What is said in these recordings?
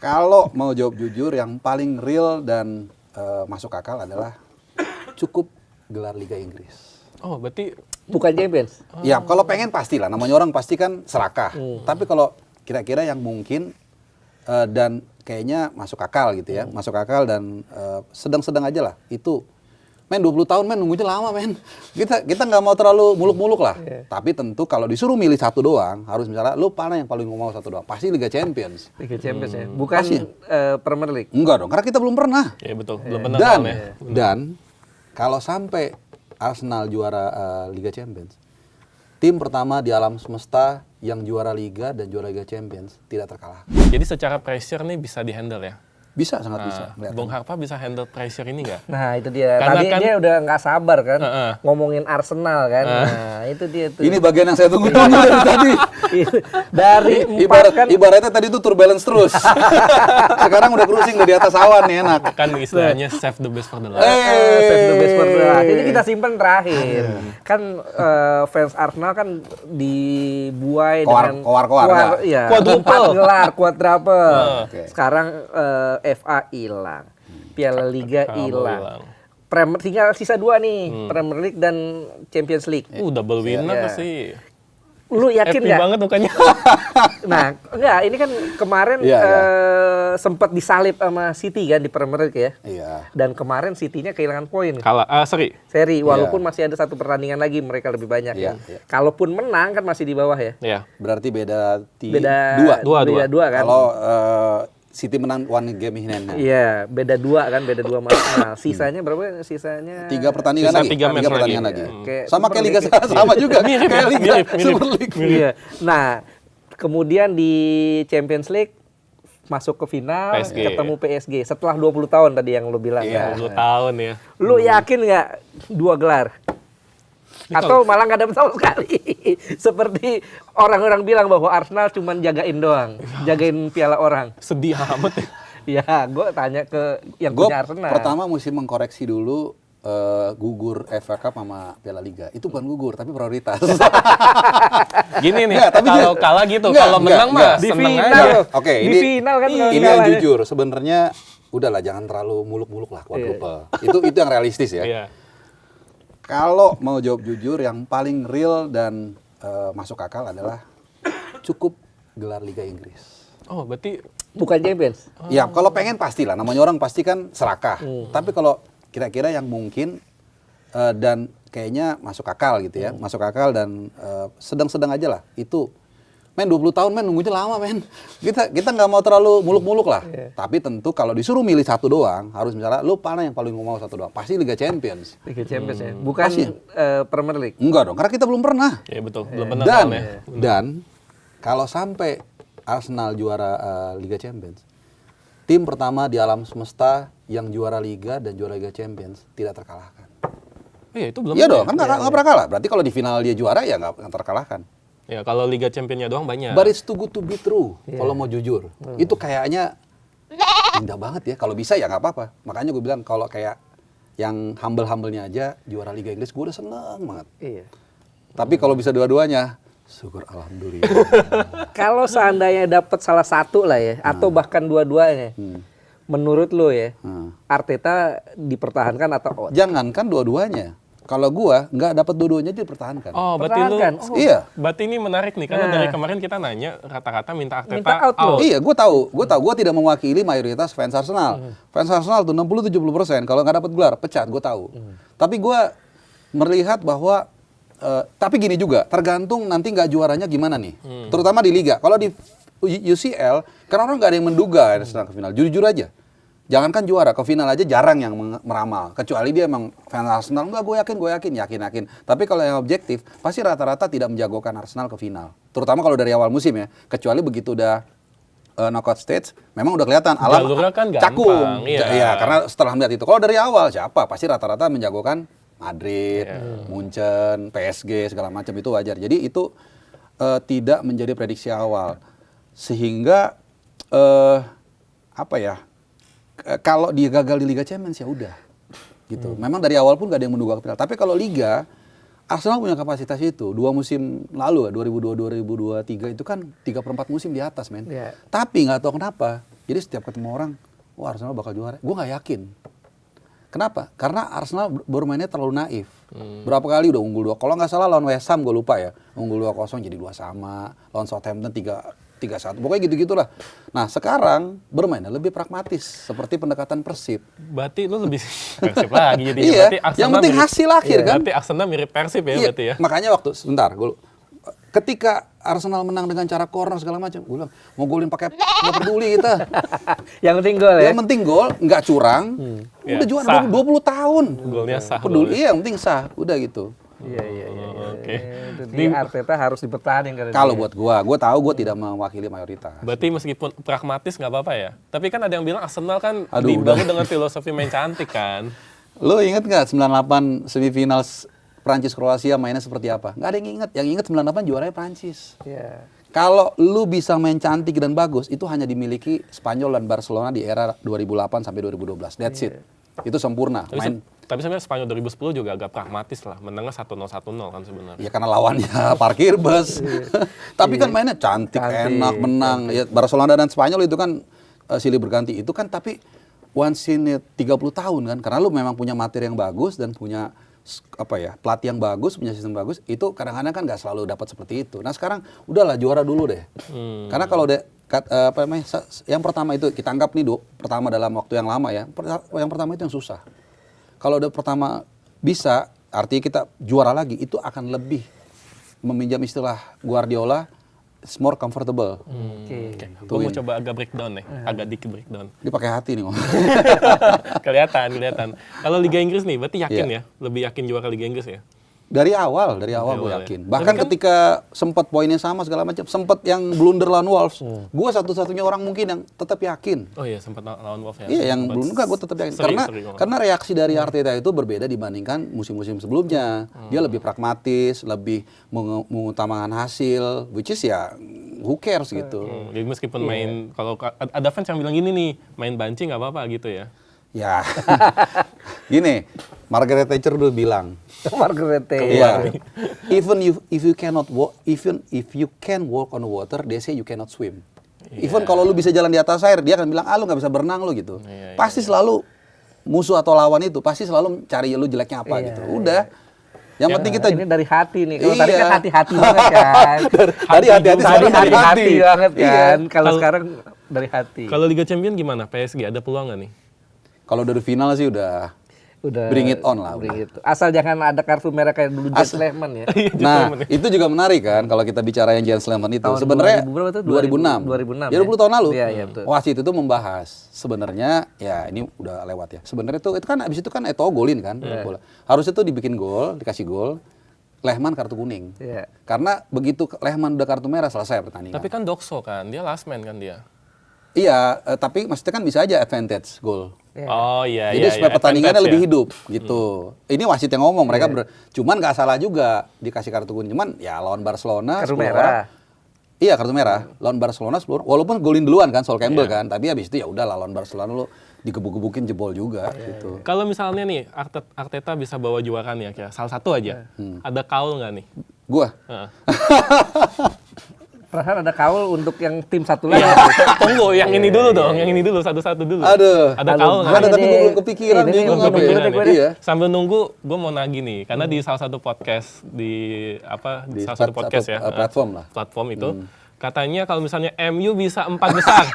Kalau mau jawab jujur, yang paling real dan masuk akal adalah cukup gelar Liga Inggris. Oh, berarti Bukan Champions. Ya, kalau pengen pastilah. Namanya orang pasti kan serakah. Tapi kalau kira-kira yang mungkin dan kayaknya masuk akal gitu ya. Masuk akal dan sedang-sedang aja lah. Itu, men 20 tahun men nunggunya lama men. Kita nggak mau terlalu muluk-muluk lah. Tapi tentu kalau disuruh milih satu doang, harus misalnya lu mana yang paling mau satu doang? Pasti Liga Champions. Liga Champions ya. Bukan Pasti. Premier League. Enggak dong, karena kita belum pernah. ya betul, belum pernah Dan soalnya. dan kalau sampai Arsenal juara Liga Champions, tim pertama di alam semesta yang juara Liga dan juara Liga Champions tidak terkalahkan. Jadi secara pressure nih bisa di-handle ya. Bisa, sangat bisa. Lihat. Bung Harpa bisa handle pressure ini nggak? Nah itu dia. Karena Tadi kan- dia udah nggak sabar kan Heeh. ngomongin Arsenal kan. Nah itu dia tuh. Ini bagian yang saya tunggu-tunggu dari tadi. Dari empat kan. Ibaratnya tadi itu turbulence terus. Sekarang udah cruising di atas awan nih, enak. Kan istilahnya save the best for the last. Save the best for the last. Ini kita simpen terakhir. Kan fans Arsenal kan dibuai dengan Kowar-kowar, ya, Quadruple. 4 gelar, quadruple. Oke. Sekarang FA hilang, Piala Liga hilang. hilang. Tinggal sisa 2 nih, Premier League dan Champions League. Double winner Ya. sih. Lu yakin Happy nggak? banget mukanya. Nah, enggak, ini kan kemarin Iya, sempat disalip sama City kan di Premier League ya. Iya. Dan kemarin City-nya kehilangan poin. Kalah, Seri, walaupun Iya. masih ada satu pertandingan lagi mereka lebih banyak Iya, ya. iya. Kalaupun menang kan masih di bawah ya. Ya. Berarti beda Dua Dua. kan. Kalau City menang one game in hand. Iya, beda 2 kan, beda 2 sama Arsenal. Sisanya berapa? Sisanya 3 pertandingan Sisa lagi. 3 match pertandingan lagi. lagi. Kayak Sama Super kayak Liga League. sekarang sama juga. Mirip, Kayak Liga mirip. Super League. Iya. Nah, kemudian di Champions League masuk ke final PSG. ketemu PSG setelah 20 tahun tadi yang lu bilang Iya. kan. 20 tahun ya. Lu yakin nggak 2 gelar? Atau malah nggak dapet sama sekali. Seperti orang-orang bilang bahwa Arsenal cuma jagain doang, jagain piala orang. Sedih amat ya. Ya, gue tanya ke yang Gue punya Arsenal. pertama mesti mengkoreksi dulu gugur FA Cup sama Piala Liga. Itu bukan gugur, tapi prioritas. Gini nih, Enggak, tapi kalau dia- kalah gitu, enggak, kalau enggak, menang enggak. mah Di seneng final aja. loh. Oke, Di ini final kan kalau ini yang kalah ya. jujur. Sebenarnya udahlah jangan terlalu muluk-muluk lah quadruple. Itu yang realistis ya. Iya. Kalau mau jawab jujur, yang paling real dan masuk akal adalah cukup gelar Liga Inggris. Oh, berarti Bukan Champions. Ya, kalau pengen pastilah. Namanya orang pasti kan serakah. Tapi kalau kira-kira yang mungkin dan kayaknya masuk akal gitu ya. Masuk akal dan sedang-sedang aja lah. Itu, men 20 tahun men nunggunya lama men. Kita nggak mau terlalu muluk-muluk lah. Tapi tentu kalau disuruh milih satu doang, harus misalnya lu mana yang paling mau satu doang? Pasti Liga Champions. Liga Champions ya. Bukan Pasti. Premier League. Enggak dong, karena kita belum pernah. ya betul, belum pernah Dan soalnya. dan kalau sampai Arsenal juara Liga Champions, tim pertama di alam semesta yang juara Liga dan juara Liga Champions tidak terkalahkan. Iya, itu belum Iya pernah dong, ya? kan nggak pernah kalah. Berarti kalau di final dia juara ya nggak terkalahkan. Ya, kalau Liga Championnya doang banyak. But it's too good to be true. Kalau mau jujur, itu kayaknya indah banget ya. Kalau bisa ya nggak apa-apa. Makanya gue bilang kalau kayak yang humble-humblenya aja juara Liga Inggris, gue udah seneng banget. Iya. Tapi kalau bisa dua-duanya, syukur alhamdulillah. Kalau seandainya dapat salah satu lah ya, atau bahkan dua-duanya, menurut lo ya, Arteta dipertahankan atau out? Jangankan dua-duanya. Kalau gua nggak dapat dua-duanya dia dipertahankan. Oh, berarti lu Pertahankan. Iya. Berarti ini menarik nih karena Nah. dari kemarin kita nanya rata-rata minta Arteta Minta out loh. Iya, gua tahu. Gua tidak mewakili mayoritas fans Arsenal. Fans Arsenal tuh 60-70% kalau nggak dapat gelar pecat, gua tahu. Tapi gua melihat bahwa tapi gini juga, tergantung nanti nggak juaranya gimana nih. Terutama di liga. Kalau di UCL, karena orang nggak ada yang menduga Arsenal ke final. Jujur aja. Jangankan juara, ke final aja jarang yang meramal. Kecuali dia emang fans Arsenal, enggak, gue yakin. Tapi kalau yang objektif, pasti rata-rata tidak menjagokan Arsenal ke final. Terutama kalau dari awal musim ya. Kecuali begitu udah knockout stage, memang udah kelihatan alam Jalurnya kan gampang, cakung. iya. Iya, karena setelah melihat itu. Kalau dari awal siapa? Pasti rata-rata menjagokan Madrid, Munchen, PSG segala macam, itu wajar. Jadi itu tidak menjadi prediksi awal. Sehingga apa ya? Kalau dia gagal di Liga Champions ya udah gitu. Memang dari awal pun gak ada yang menduga ke final. Tapi kalau Liga, Arsenal punya kapasitas itu. 2 musim lalu, 2002-2023 itu kan 3/4 musim di atas, men. Iya. Tapi nggak tahu kenapa Jadi setiap ketemu orang, wah Arsenal bakal juara. Gue nggak yakin. Kenapa? Karena Arsenal bermainnya terlalu naif. Berapa kali udah unggul 2. Kalau nggak salah lawan West Ham gue lupa ya. Unggul 2-0 jadi 2-2. Lawan Southampton 3-1. Pokoknya gitu-gitulah. Nah sekarang bermainnya lebih pragmatis. Seperti pendekatan Persib. Berarti lu lebih Persib lagi jadi. Iya, yang penting hasil akhir kan. Berarti Arsenal mirip Persib ya berarti ya. Makanya sebentar, ketika Arsenal menang dengan cara corner segala macam, gue bilang mau golin pakai nggak peduli kita. Yang penting gol ya. Yang penting gol, nggak curang. Udah Ya, juara sah. 20 tahun. Golnya sah. Peduli, iya yang penting sah. Udah gitu. Iya. Oke. Jadi Arteta harus dipertahankan. Kalau buat gue tahu gue tidak mewakili mayoritas. Berarti meskipun pragmatis nggak apa-apa ya. Tapi kan ada yang bilang Arsenal kan Aduh, dibangun dengan filosofi main cantik kan. Lo inget nggak 98 semifinal Prancis Kroasia mainnya seperti apa? Nggak ada yang inget. Yang inget 98 juaranya Prancis. Iya. Kalau lu bisa main cantik dan bagus, itu hanya dimiliki Spanyol dan Barcelona di era 2008 sampai 2012. That's it. Itu sempurna. Tapi sebenarnya Spanyol 2010 juga agak pragmatis lah. Menangnya 1-0 kan sebenarnya. Ya karena lawannya parkir bus. Tapi kan mainnya cantik, enak, menang. Ya, Barcelona dan Spanyol itu kan silih berganti. Itu kan tapi once in 30 tahun kan. Karena lu memang punya materi yang bagus dan punya pelatih yang bagus, punya sistem bagus, itu kadang-kadang kan nggak selalu dapat seperti itu. Nah sekarang udahlah juara dulu deh. Karena kalau yang pertama itu kita anggap nih pertama dalam waktu yang lama ya. Yang pertama itu yang susah. Kalau udah pertama bisa, artinya kita juara lagi, itu akan lebih meminjam istilah Guardiola, it's more comfortable. Oke. Gue mau coba agak breakdown nih, agak dikit breakdown. Dia pakai hati nih ngomong. kelihatan. Kalau Liga Inggris nih, berarti yakin Iya. ya? Lebih yakin juara Liga Inggris ya? Dari awal gue awal yakin. ya. Bahkan Tapi kan- ketika sempat poinnya sama segala macam, sempat yang blunder lawan Wolves, gue satu-satunya orang mungkin yang tetap yakin. Oh iya, sempat lawan Wolves ya? Iya, yang Sempat blunder gue tetap yakin. seri. Karena reaksi dari Arteta itu berbeda dibandingkan musim-musim sebelumnya. Dia lebih pragmatis, lebih mengutamakan hasil, which is ya who cares gitu. Jadi meskipun main, kalau ada fans yang bilang gini nih, main banci nggak apa-apa gitu ya? Ya, gini, Margaret Thatcher dulu bilang, Margaret iya, even if you cannot walk, even if you can walk on the water, they say you cannot swim. Even kalau lu bisa jalan di atas air, dia akan bilang, lu nggak bisa berenang lu gitu. Pasti selalu musuh atau lawan itu pasti selalu cari lu jeleknya apa gitu. Udah, yang penting kita ini dari hati nih. Kalau Iya. tadi kan hati-hati banget kan. Tadi hati-hati, Tadi sekarang dari hati. hati banget Iya. kan. Kalau sekarang dari hati. Kalau Liga Champions gimana? PSG ada peluang nggak nih? Kalau dari final sih udah bring it on lah. Bring it on. Asal jangan ada kartu merah kayak dulu Jens Lehmann ya. Nah, itu juga menarik kan kalau kita bicara yang Jens Lehmann itu. Tahun Sebenarnya 2000 berapa tuh? 2006. 2006 Ya 20 ya? tahun lalu. Iya, betul. Wasit itu membahas sebenarnya ya ini udah lewat ya. Sebenarnya itu kan abis itu kan Eto'o golin kan bola. Harusnya tuh dibikin gol, dikasih gol. Lehmann kartu kuning. Iya. Karena begitu Lehmann udah kartu merah selesai pertandingan. Tapi kan Dokso kan, dia last man kan dia. Iya, tapi maksudnya kan bisa aja advantage gol. Iya. Oh iya, Jadi iya. supaya iya. pertandingannya Advantage lebih ya. hidup gitu. Ini wasit yang ngomong, mereka cuman nggak salah juga dikasih kartu kuning. Cuman ya lawan Barcelona Kartu 10 merah. orang. Iya, kartu merah. Lawan Barcelona 10 orang. Walaupun golin duluan kan Sol Campbell kan, tapi habis itu ya udah lawan Barcelona lu digebuk-gebukin jebol juga gitu. Kalau misalnya nih Arteta bisa bawa juara nih ya, salah satu aja. Ada kaul nggak nih? Gua Heeh. Perasaan ada kaul untuk yang tim satu lagi. Tunggu, yang ini dulu dong, yang ini dulu satu-satu dulu. Aduh. Ada kaul nggak? Ada, tapi Ini- gua belum kepikiran ini bingung belum apa kepikiran ya. deh gue deh. Iya. Sambil nunggu, gue mau nagih nih, karena di salah satu podcast di Di salah satu podcast ya, platform lah. platform itu, katanya kalau misalnya MU bisa 4 besar,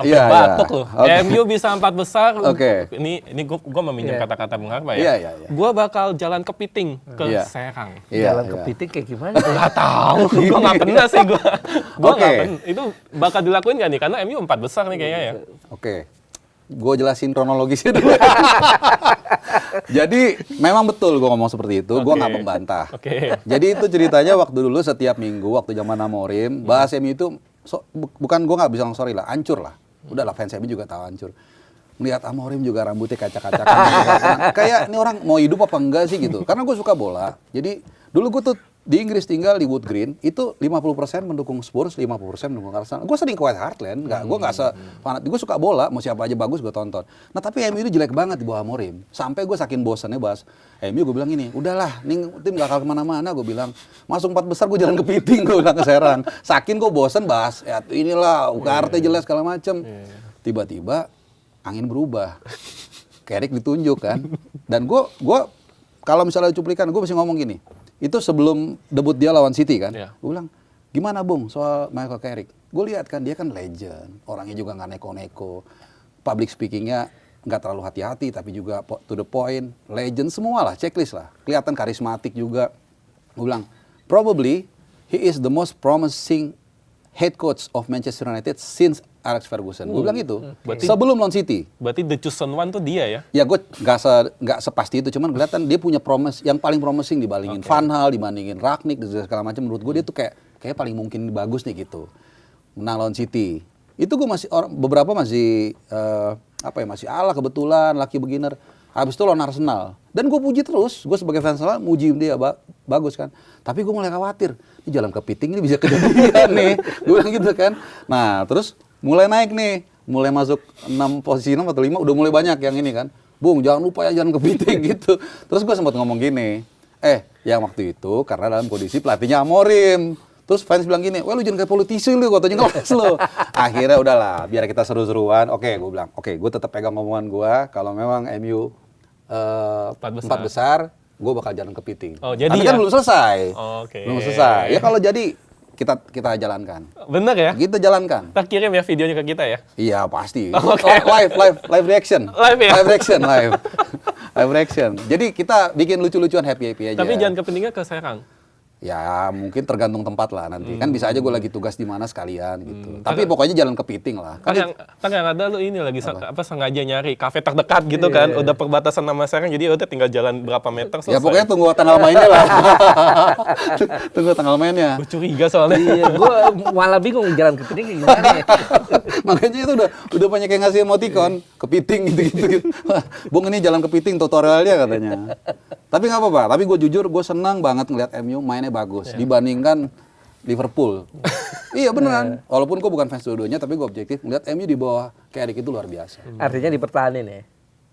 Iya, batuk iya. loh. Oke. MU bisa 4 besar. Oke. Ini gue meminjam Iya. kata-kata Bung Harpa Iya, ya. iya, iya. Gue bakal jalan kepiting ke Iya. Serang. Iya, Jalan iya. kepiting kayak gimana? Gak tahu, gue gak pernah sih gue. Gue Oke. gak pernah. Itu bakal dilakuin gak nih? Karena MU 4 besar nih kayaknya ya. Oke, gue jelasin kronologisnya dulu. Jadi memang betul gue ngomong seperti itu, gue Oke. nggak membantah. Oke. Jadi itu ceritanya waktu dulu setiap minggu, waktu zaman Amorim, bahas MU itu, bukan gue nggak bisa ngomong sorry lah, hancur lah. Udahlah fans MU juga tahu hancur. Melihat Amorim juga rambutnya kacak-kacakan. Kayak ini orang mau hidup apa enggak sih gitu. Karena gue suka bola, jadi dulu gue tuh di Inggris tinggal di Wood Green, itu 50% mendukung Spurs, 50% mendukung Arsenal. Gue sering ke White Hart Lane, gue nggak fanatik, gue suka bola, mau siapa aja bagus gue tonton. Nah tapi MU ini jelek banget di bawah Amorim. Sampai gue saking bosannya bahas MU, gue bilang gini, udahlah, nih tim gak bakal kemana-mana, gue bilang. Masuk 4 besar gue jalan kepiting, gue bilang ke Serang. Saking gue bosan bahas, ya inilah, UKRT jelas segala macem. Tiba-tiba angin berubah. Carrick ditunjuk kan. Dan gue kalau misalnya cuplikan, gue mesti ngomong gini. Itu sebelum debut dia lawan City kan. Gue bilang, gimana Bung soal Michael Carrick? Gue lihat kan dia kan legend. Orangnya juga nggak neko-neko. Public speakingnya nggak terlalu hati-hati, tapi juga to the point. Legend semua lah, checklist lah. Kelihatan karismatik juga. Gue bilang, probably he is the most promising head coach of Manchester United since Alex Ferguson. Gue bilang gitu. Sebelum lawan City. Berarti the chosen one tuh dia ya? Ya gue nggak sepasti itu, cuman kelihatan dia punya promise yang paling promising dibandingin Van Gaal, dibandingin Rangnick dan segala macam. Menurut gue dia tuh kayak paling mungkin bagus nih gitu. Menang lawan City. Itu gue masih beberapa masih masih ala kebetulan, lucky beginner. Habis itu lawan Arsenal. Dan gue puji terus, gue sebagai fans Arsenal muji dia bagus kan. Tapi gue mulai khawatir, ini jalan kepiting ini bisa kejadian nih. Gue bilang gitu kan. Nah terus mulai naik nih, mulai masuk 6 posisi 6 atau 5 udah mulai banyak yang ini kan. Bung jangan lupa ya jalan kepiting gitu. Terus gue sempat ngomong gini, yang waktu itu karena dalam kondisi pelatihnya Amorim. Terus fans bilang gini, wah lu jangan kayak politisi lu, katanya ngeles lu. Akhirnya udahlah, biar kita seru-seruan. Oke, gue bilang, gue tetap pegang omongan gue. Kalau memang MU 4 besar, gue bakal jalan kepiting. Oh, jadi tapi ya? kan belum selesai. Oh, oke. Belum selesai. Ya kalau jadi kita jalankan. Bener ya? Kita jalankan. Kita kirim ya videonya ke kita ya? Iya pasti. Oke. Live reaction. Live ya? Live reaction. Jadi kita bikin lucu-lucuan happy aja. Tapi jangan kepentingan ke Serang. Ya mungkin tergantung tempat lah nanti. Kan bisa aja gue lagi tugas di mana sekalian gitu. Tapi pokoknya jalan kepiting lah. Kan yang ada lu ini lagi sengaja nyari kafe terdekat gitu kan. Udah perbatasan sama Serang, jadi udah tinggal jalan berapa meter selesai. Ya pokoknya tunggu tanggal mainnya lah. Tunggu tanggal mainnya. Gue curiga soalnya. Iya, gue malah bingung jalan kepiting gimana ya. Makanya itu udah banyak yang ngasih emoticon kepiting gitu. Bung ini jalan kepiting tutorialnya katanya. Tapi nggak apa-apa. Tapi gue jujur gue senang banget ngeliat MU mainnya bagus dibandingkan Liverpool. Iya beneran. Walaupun gue bukan fans dua-duanya, tapi gue objektif ngeliat MU di bawah Carrick itu luar biasa. Artinya dipertahanin ya.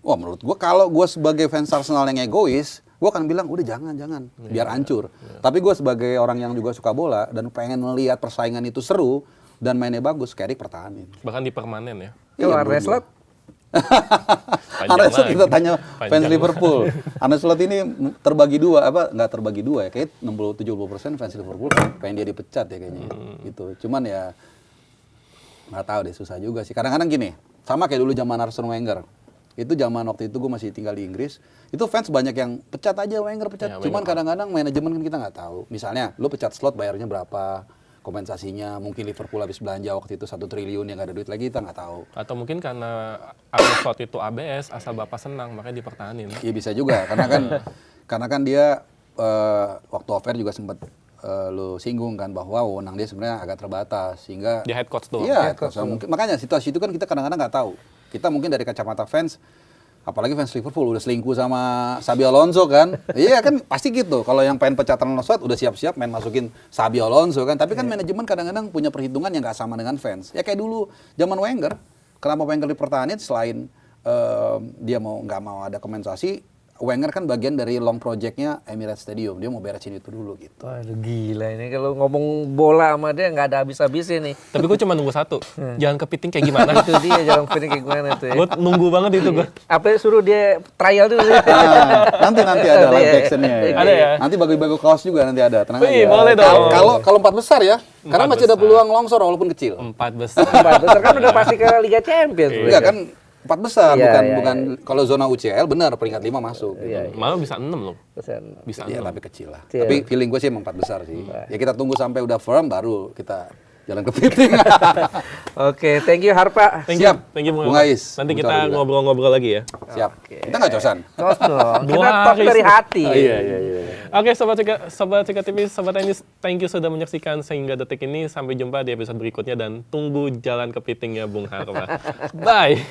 Wah menurut gue kalau gue sebagai fans Arsenal yang egois, gue akan bilang udah jangan biar hancur. Tapi gue sebagai orang yang juga suka bola dan pengen melihat persaingan itu seru dan mainnya bagus, Carrick pertahanin. Bahkan di permanen ya. Kalau Arne Slot? Arne Slot kita tanya fans Liverpool. Arne Slot ini terbagi dua, nggak terbagi dua ya, kayak 60-70% fans Liverpool pengen dia dipecat ya kayaknya. Gitu. Cuman ya nggak tahu deh, susah juga sih. Kadang-kadang gini, sama kayak dulu zaman Arsene Wenger. Itu zaman waktu itu gue masih tinggal di Inggris, itu fans banyak yang pecat aja Wenger pecat. Cuman kadang-kadang manajemen kan kita nggak tahu. Misalnya lu pecat Slot bayarnya berapa, kompensasinya, mungkin Liverpool habis belanja waktu itu 1 triliun yang nggak ada duit lagi, kita nggak tahu. Atau mungkin karena Arne Slot itu ABS, asal bapak senang, makanya dipertahanin. Iya bisa juga, karena kan dia waktu offer juga sempat lu singgung kan bahwa wewenang dia sebenarnya agak terbatas, sehingga Dia head coach tuh. iya, mungkin, makanya situasi itu kan kita kadang-kadang nggak tahu. Kita mungkin dari kacamata fans, apalagi fans Liverpool udah selingkuh sama Xabi Alonso kan. Iya kan pasti gitu. Kalau yang pengen pecatan Alonso udah siap-siap main masukin Xabi Alonso kan. Tapi kan manajemen kadang-kadang punya perhitungan yang nggak sama dengan fans. Ya kayak dulu zaman Wenger. Kenapa Wenger dipertahanin selain dia nggak mau ada kompensasi? Wenger kan bagian dari long project-nya Emirates Stadium. Dia mau beresin itu dulu gitu. Waduh gila ini kalau ngomong bola sama dia nggak ada habis-habisnya nih. Tapi gue cuma nunggu satu, jalan kepiting kayak gimana. Itu dia jalan kepiting kayak gimana tuh ya. Gue nunggu banget itu gue. Apa suruh dia trial dulu. Nanti ada live action-nya. Ya. Ada ya? Nanti bagi-bagi kaos juga nanti ada. Tenang Wih, aja. boleh dong. Kalau 4 besar ya. Karena masih ada peluang longsor walaupun kecil. 4 besar. Besar kan udah pasti ke Liga Champions. Enggak kan 4 besar, Iya, bukan kalau zona UCL benar peringkat 5 masuk. Iya. Malah bisa 6 loh. Bisa Iya, 6. tapi kecil lah. Iya. Tapi feeling gue sih emang 4 besar sih. Ya kita tunggu sampai udah firm baru kita jalan kepiting. Oke, thank you Harpa. Siap. Thank you Bung Ais. Nanti Bung kita Sari juga. ngobrol-ngobrol lagi ya. Siap. Kita nggak cosan. Tos dong. Dua Kita talk hari dari sih. hati. Iya. Oke, Sobat Cika TV, Sobat Tenis, thank you sudah menyaksikan sehingga detik ini. Sampai jumpa di episode berikutnya dan tunggu jalan kepitingnya Bung Harpa. Bye.